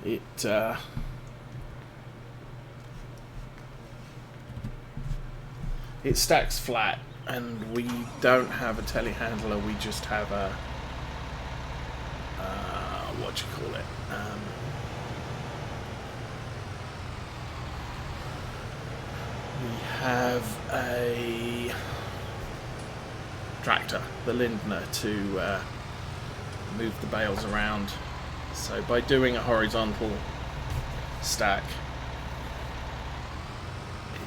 It stacks flat, and we don't have a telehandler. We just have a what do you call it? We have a tractor, the Lindner, to move the bales around. So by doing a horizontal stack,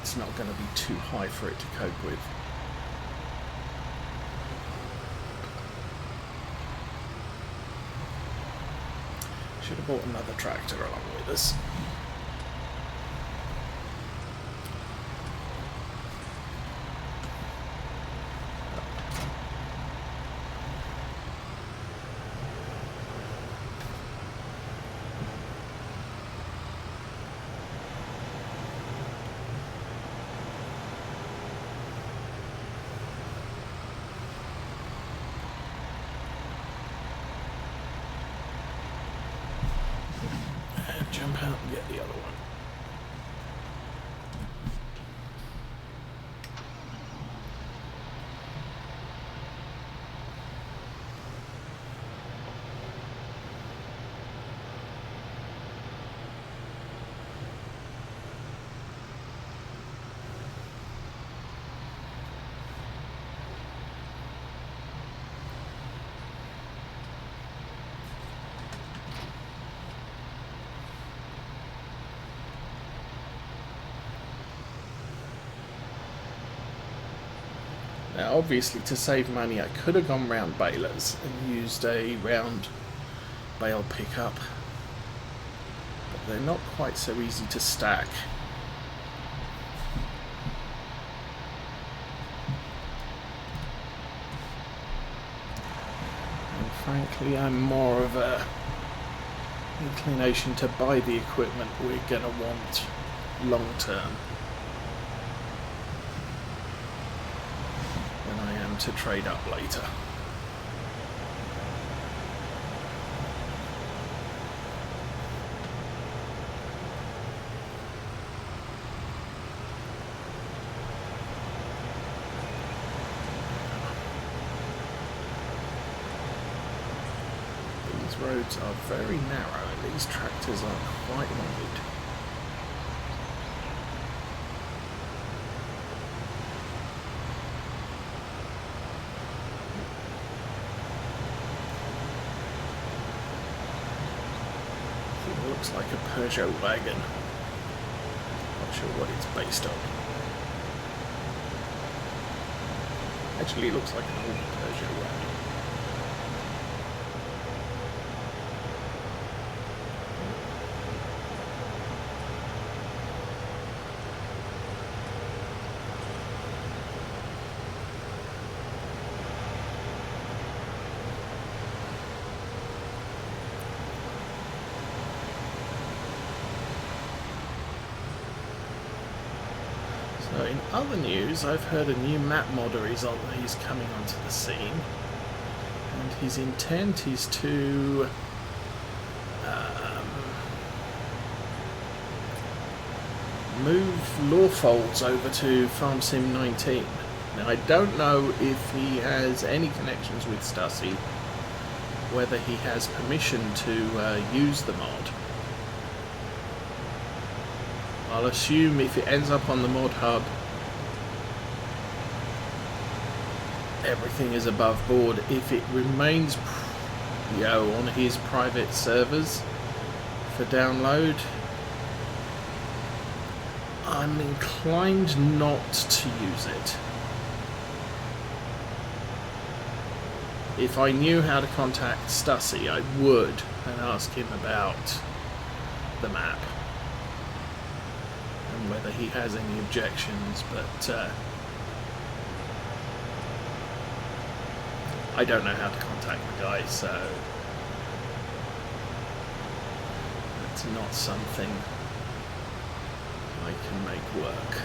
it's not going to be too high for it to cope with. Should have bought another tractor along with us. Jump out and get the other one. Now, obviously, to save money, I could have gone round balers and used a round bale pickup, but they're not quite so easy to stack. And frankly, I'm more of a inclination to buy the equipment we're going to want long term to trade up later. These roads are very narrow and these tractors are quite wide. Looks like a Peugeot wagon. Not sure what it's based on. Actually, it looks like an old Peugeot wagon. So in other news, I've heard a new map modder is he's coming onto the scene, and his intent is to move law folds over to FS19. Now I don't know if he has any connections with Stussy, whether he has permission to use the mod. I'll assume if it ends up on the mod hub, everything is above board. If it remains, on his private servers for download, I'm inclined not to use it. If I knew how to contact Stussy, I would and ask him about the map and whether he has any objections, but I don't know how to contact the guy, so it's not something I can make work.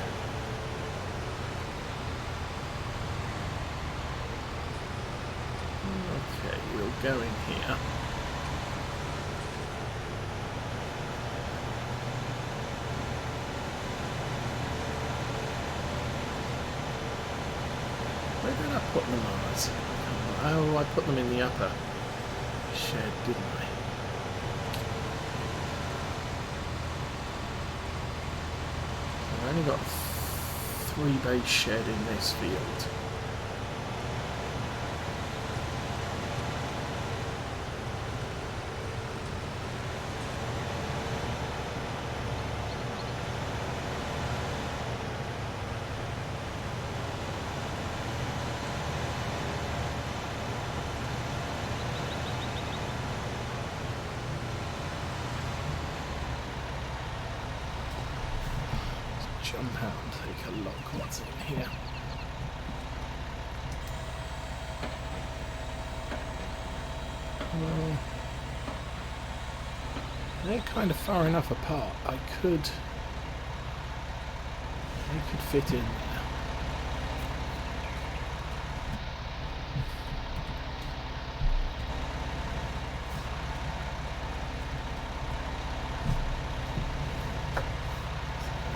Okay, we'll go in here. Where did I put them on? Oh, I put them in the upper shed, didn't I? I've only got 3 bay shed in this field. Jump out and take a look what's in here. Well, they're kind of far enough apart. They could fit in there.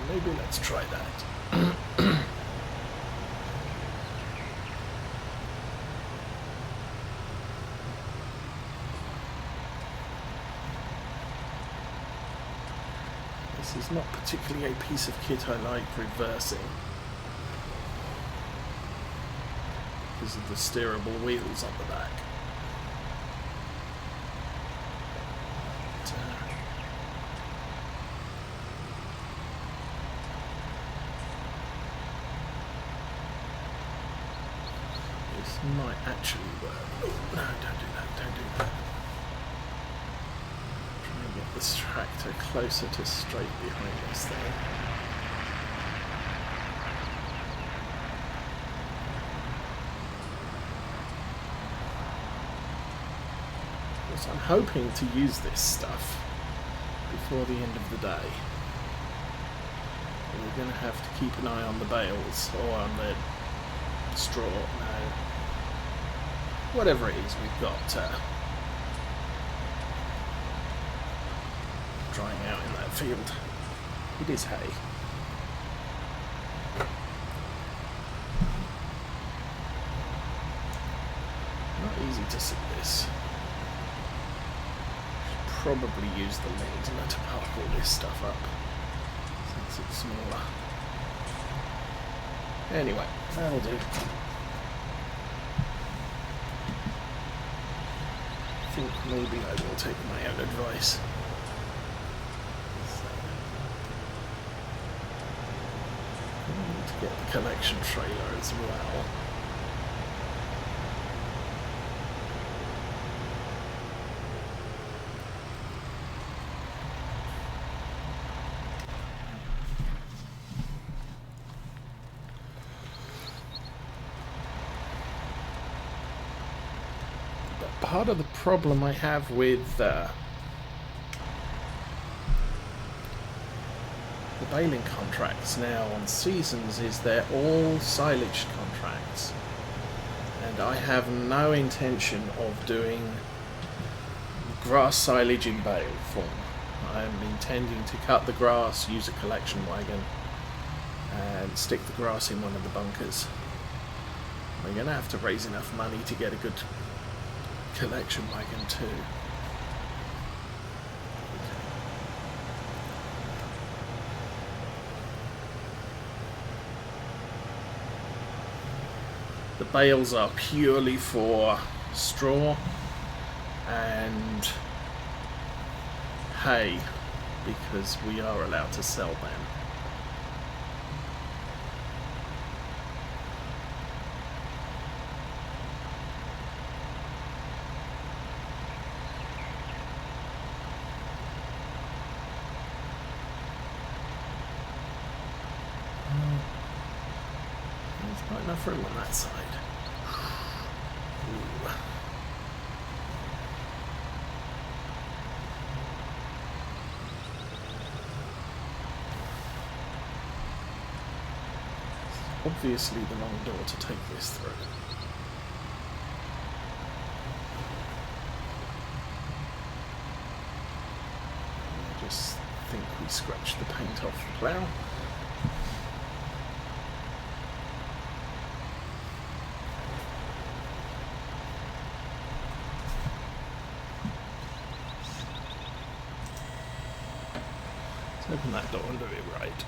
Maybe let's try that. This is not particularly a piece of kit I like reversing because of the steerable wheels on the back. Might actually work. Oh, no, don't do that, don't do that. Try and get this tractor closer to straight behind us there. So I'm hoping to use this stuff before the end of the day. We're going to have to keep an eye on the bales or on the straw. No. Whatever it is we've got drying out in that field. It is hay. Not easy to see this. Should probably use the Lindner to park all this stuff up since it's smaller. Anyway, that'll do. I think maybe I will take my own advice. I need to get the collection trailer as well. Part of the problem I have with the baling contracts now on seasons is they're all silage contracts, and I have no intention of doing grass silage in bale form. I'm intending to cut the grass, use a collection wagon, and stick the grass in one of the bunkers. We're going to have to raise enough money to get a good collection wagon too. The bales are purely for straw and hay because we are allowed to sell them. There's not enough room on that side. Ooh. Obviously the wrong door to take this through. I just think we scratched the paint off the plough. Open that door and do it right.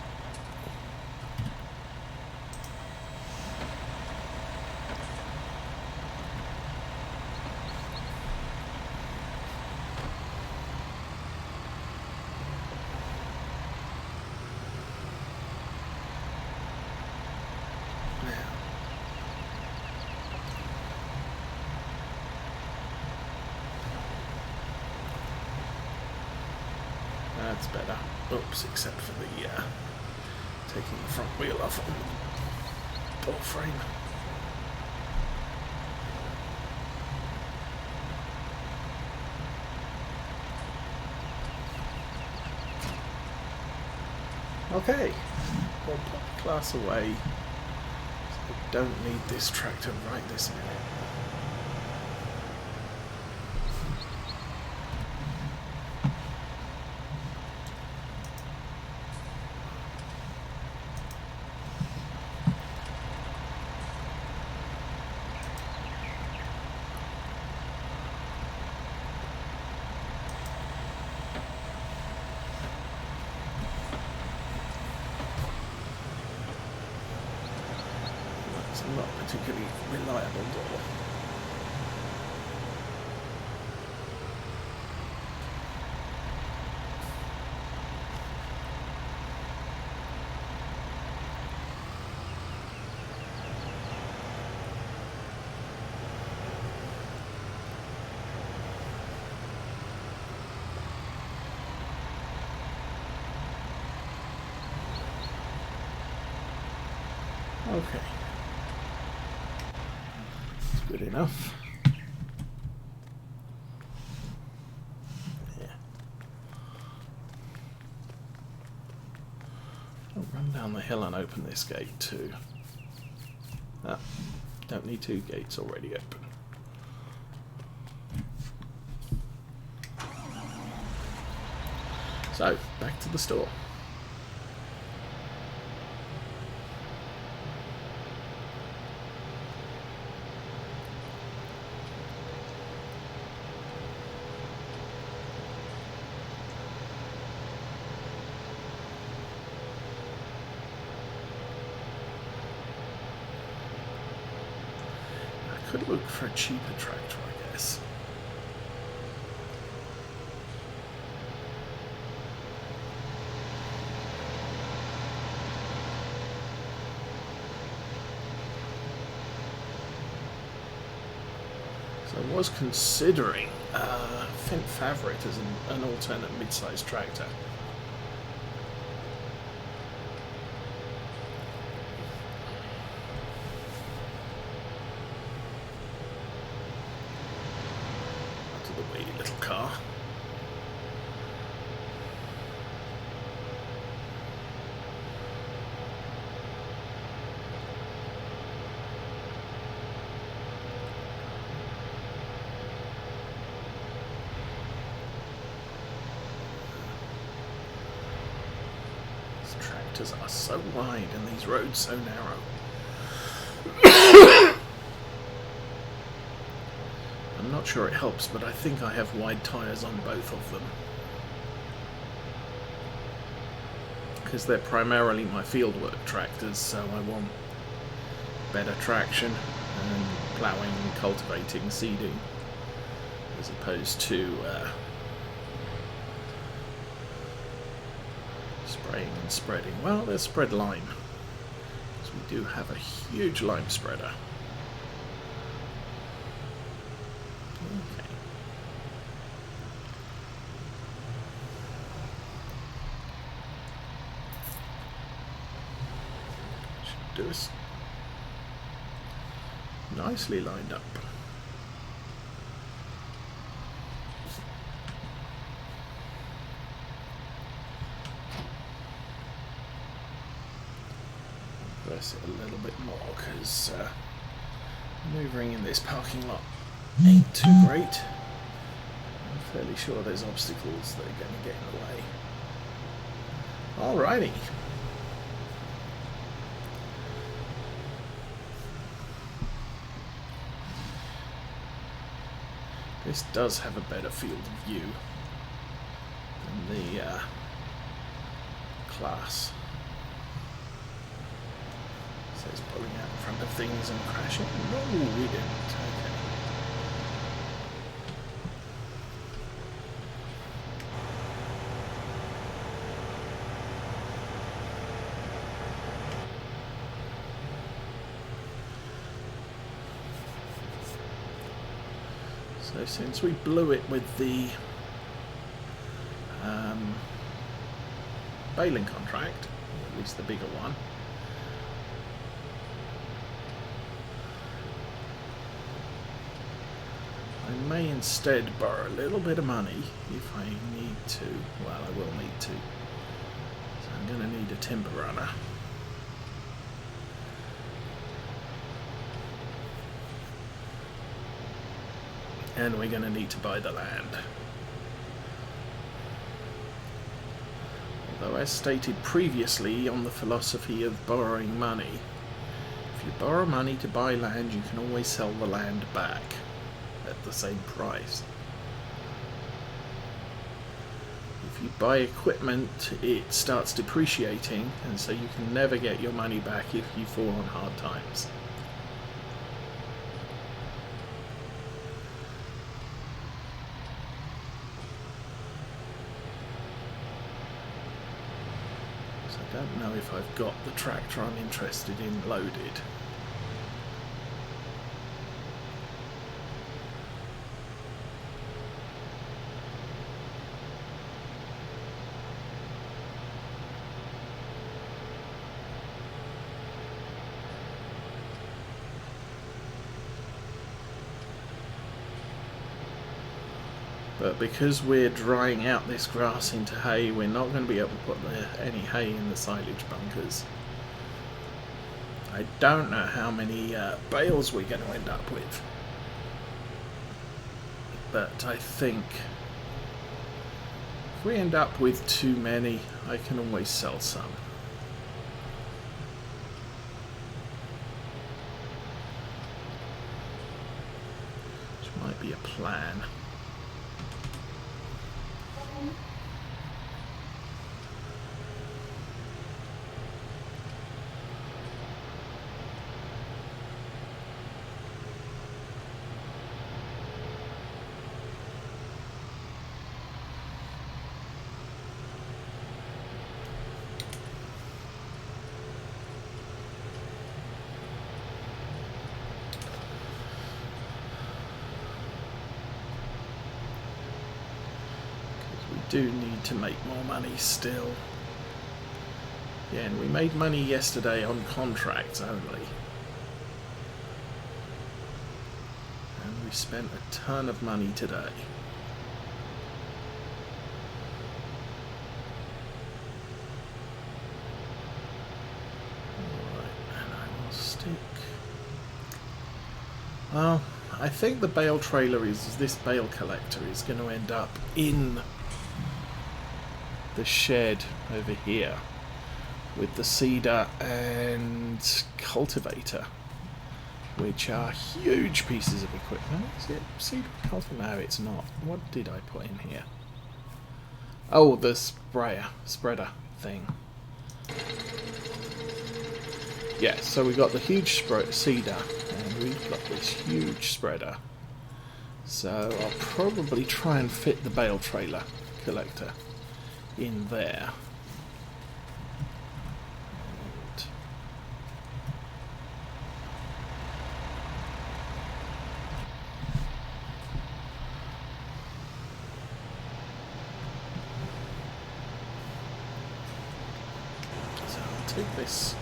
That's better. Oops, except for the taking the front wheel off on the door frame. Okay, we'll put the class away. So I don't need this tractor right this minute. Not a particularly reliable door. Okay. Good enough. Yeah. I'll run down the hill and open this gate too. Ah, don't need two gates already open. So, back to the store. Could look for a cheaper tractor, I guess. So I was considering Fendt Favorite as an alternate mid-sized tractor. Wee little car. These tractors are so wide and these roads so narrow. I'm not sure it helps, but I think I have wide tyres on both of them. Because they're primarily my fieldwork tractors, so I want better traction and ploughing, cultivating, seeding, as opposed to spraying and spreading. Well, there's spread lime, because we do have a huge lime spreader. Is nicely lined up. Reverse it a little bit more because maneuvering in this parking lot ain't too great. I'm fairly sure there's obstacles that are going to get in the way. Alrighty. This does have a better field of view than the class. So it's pulling out in front of things and crashing. No, we didn't. Okay. So since we blew it with the baling contract, at least the bigger one, I may instead borrow a little bit of money if I need to. Well, I will need to. So I'm going to need a timber runner. And we're going to need to buy the land. Although, as stated previously on the philosophy of borrowing money, if you borrow money to buy land, you can always sell the land back at the same price. If you buy equipment, it starts depreciating, and so you can never get your money back if you fall on hard times. I don't know if I've got the tractor I'm interested in loaded. But because we're drying out this grass into hay, we're not going to be able to put any hay in the silage bunkers. I don't know how many bales we're going to end up with. But I think if we end up with too many, I can always sell some. Which might be a plan. Do need to make more money still. Yeah, and we made money yesterday on contracts only. And we spent a ton of money today. Alright, and I will stick... Well, I think the bale trailer this bale collector is going to end up in the shed over here with the seeder and cultivator, which are huge pieces of equipment. Is it seeder and cultivator? No, it's not. What did I put in here? Oh, the spreader thing. Yeah, so we got the huge seeder and we've got this huge spreader. So I'll probably try and fit the bale trailer collector in there. And so I'll take this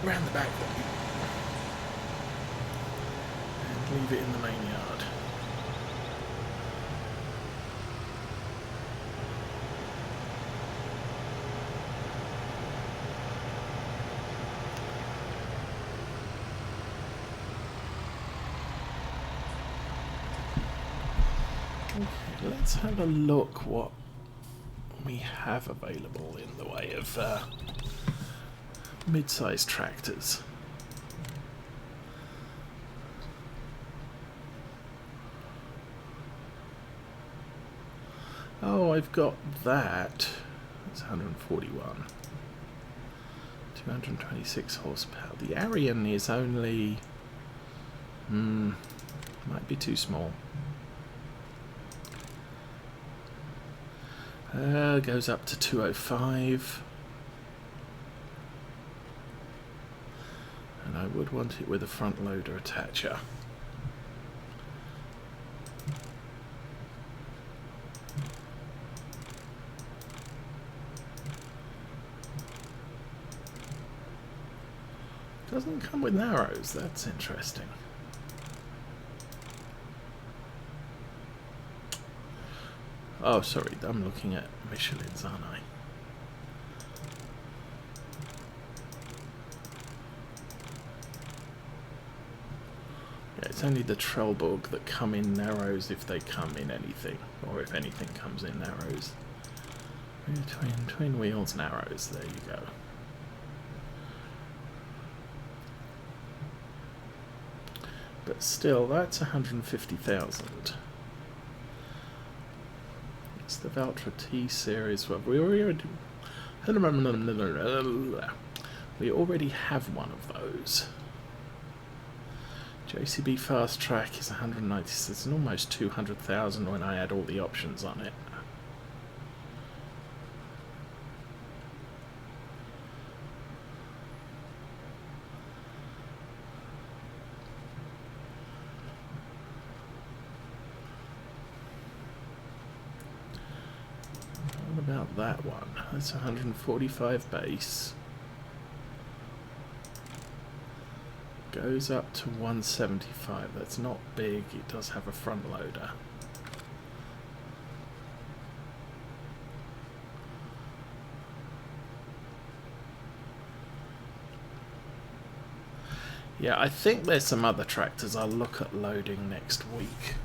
round the back and leave it in the main yard. Okay, let's have a look what we have available in the way of mid-sized tractors. Oh, I've got that. It's 141. 226 horsepower. The Arian is only... might be too small. Goes up to 205. And I would want it with a front loader attacher. Doesn't come with narrows, that's interesting. Oh, sorry, I'm looking at Michelin's, aren't I? Yeah, it's only the Trelleborg that come in narrows if they come in anything, or if anything comes in narrows. Twin wheels narrows, there you go. But still, that's 150,000. It's the Valtra T series. Well, we already have one of those. JCB Fast Track is 196. It's almost 200,000 when I add all the options on it. About that one. That's 145 base. Goes up to 175. That's not big. It does have a front loader. Yeah, I think there's some other tractors I'll look at loading next week.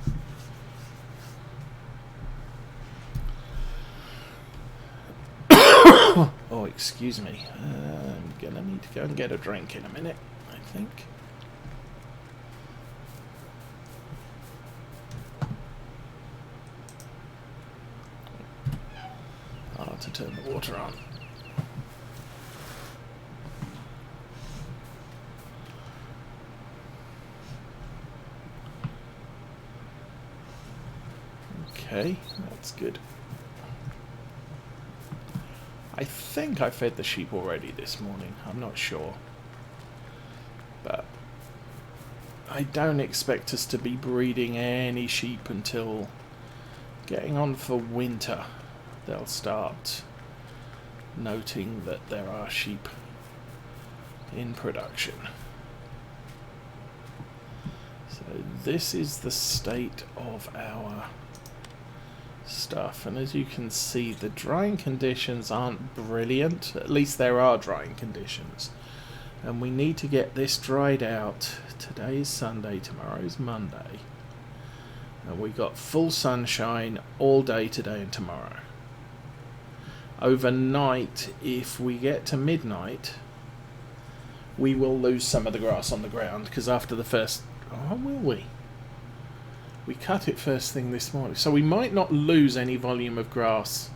Oh, excuse me. I'm gonna need to go and get a drink in a minute, I think. I'll have to turn the water on. Okay, that's good. I think I fed the sheep already this morning. I'm not sure. But I don't expect us to be breeding any sheep until getting on for winter. They'll start noting that there are sheep in production. So this is the state of our stuff, and as you can see, the drying conditions aren't brilliant. At least there are drying conditions, and we need to get this dried out. Today is Sunday, tomorrow is Monday, and we got full sunshine all day today and tomorrow. Overnight, if we get to midnight, we will lose some of the grass on the ground, because after the first... oh, will we? We cut it first thing this morning, so we might not lose any volume of grass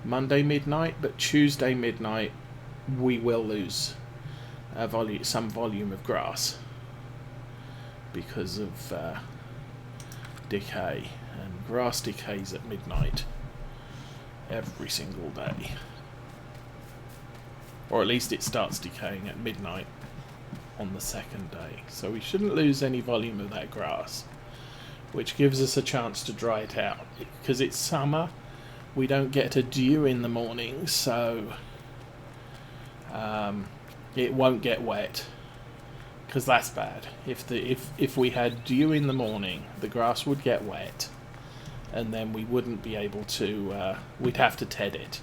Monday midnight, but Tuesday midnight we will lose some volume of grass because of decay, and grass decays at midnight every single day, or at least it starts decaying at midnight on the second day, so we shouldn't lose any volume of that grass, which gives us a chance to dry it out. Because it's summer, we don't get a dew in the morning, so it won't get wet, because that's bad. If we had dew in the morning, the grass would get wet, and then we wouldn't be able to, we'd have to ted it.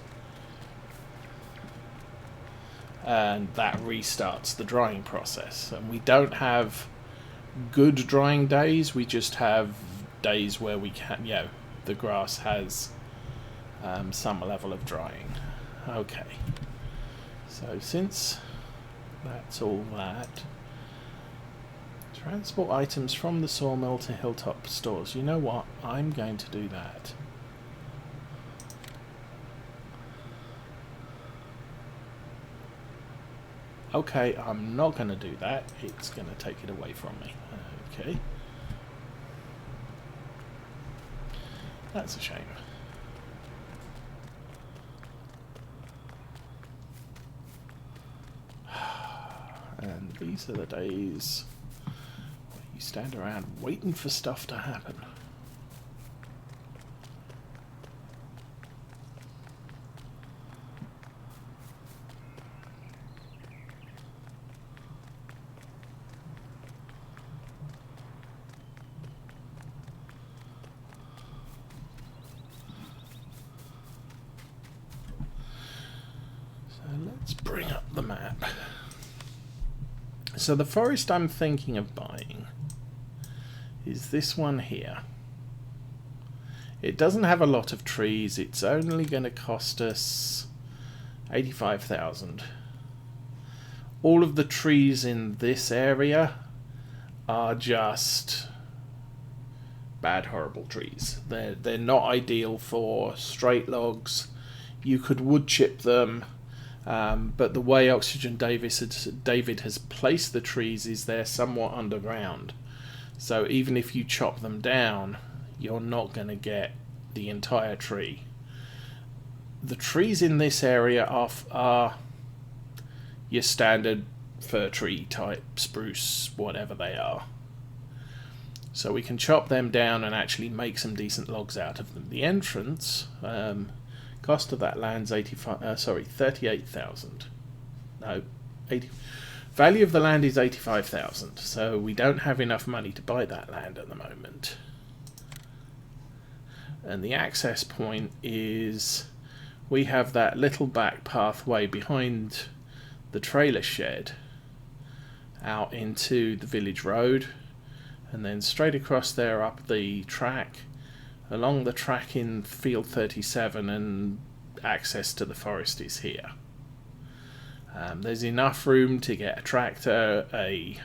And that restarts the drying process. And we don't have good drying days, we just have days where we can, the grass has some level of drying. Okay, so since that's all that, transport items from the sawmill to Hilltop stores. You know what, I'm going to do that. Okay, I'm not going to do that. It's going to take it away from me. Okay. That's a shame. And these are the days where you stand around waiting for stuff to happen. Let's bring up the map. So the forest I'm thinking of buying is this one here. It doesn't have a lot of trees. It's only going to cost us 85,000. All of the trees in this area are just bad, horrible trees. They're not ideal for straight logs. You could wood chip them. But the way Oxygen David has placed the trees is they're somewhat underground. So even if you chop them down, you're not going to get the entire tree. The trees in this area are your standard fir tree type, spruce, whatever they are. So we can chop them down and actually make some decent logs out of them. The entrance... cost of that land's 38,000. No, 80. Value of the land is 85,000. So we don't have enough money to buy that land at the moment. And the access point is we have that little back pathway behind the trailer shed out into the village road, and then straight across there up the track. Along the track in field 37, and access to the forest is here. There's enough room to get a tractor, a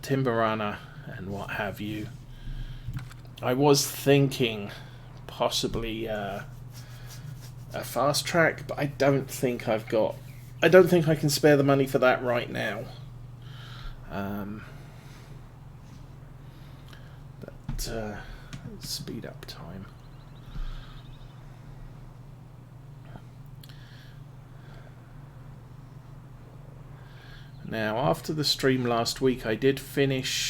timber runner, and what have you. I was thinking possibly a fast track, but I don't think I can spare the money for that right now. Speed up time. Now, after the stream last week, I did finish